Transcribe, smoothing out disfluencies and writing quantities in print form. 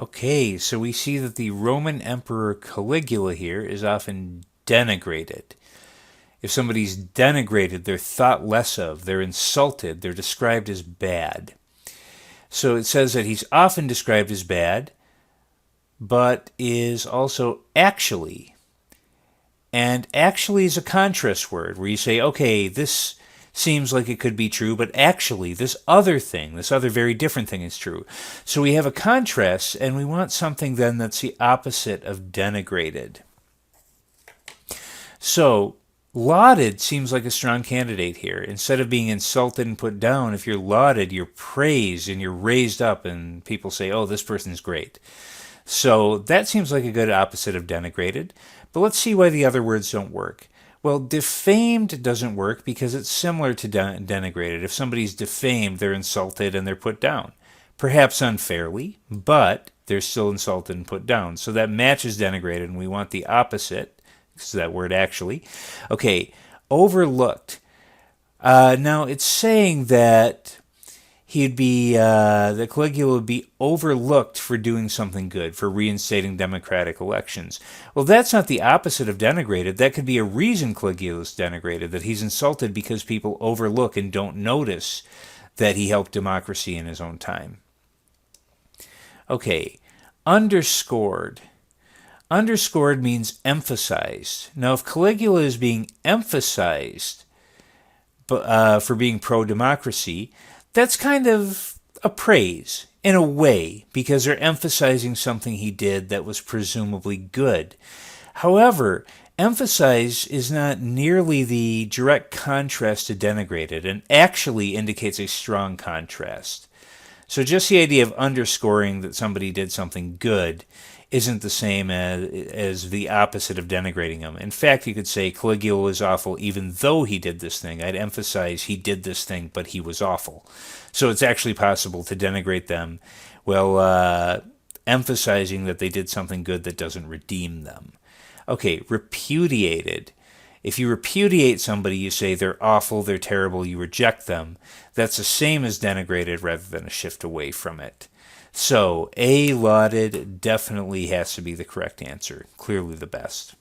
Okay, so we see that the Roman Emperor Caligula here is often denigrated. If somebody's denigrated, they're thought less of, they're insulted, they're described as bad. So it says that he's often described as bad, but is also actually. And actually is a contrast word where you say, okay, this seems like it could be true, but actually this other thing, this other very different thing is true. So we have a contrast, and we want something then that's the opposite of denigrated. So lauded seems like a strong candidate here. Instead of being insulted and put down, if you're lauded, you're praised and you're raised up, and people say, oh, this person's great. So that seems like a good opposite of denigrated. But let's see why the other words don't work. Well, defamed doesn't work because it's similar to denigrated. If somebody's defamed, they're insulted and they're put down. Perhaps unfairly, but they're still insulted and put down. So that matches denigrated, and we want the opposite. This is that word actually. Okay, overlooked. Now it's saying that that Caligula would be overlooked for doing something good, for reinstating democratic elections. Well, that's not the opposite of denigrated. That could be a reason Caligula is denigrated, that he's insulted because people overlook and don't notice that he helped democracy in his own time. Okay, underscored. Underscored means emphasized. Now, if Caligula is being emphasized for being pro-democracy, that's kind of a praise in a way, because they're emphasizing something he did that was presumably good. However, emphasize is not nearly the direct contrast to denigrated, and actually indicates a strong contrast. So just the idea of underscoring that somebody did something good isn't the same as the opposite of denigrating him. In fact, you could say Caligula was awful even though he did this thing. I'd emphasize he did this thing, but he was awful. So it's actually possible to denigrate them while emphasizing that they did something good that doesn't redeem them. Okay, repudiated. If you repudiate somebody, you say they're awful, they're terrible, you reject them. That's the same as denigrated rather than a shift away from it. So, A, lauded, definitely has to be the correct answer. Clearly the best.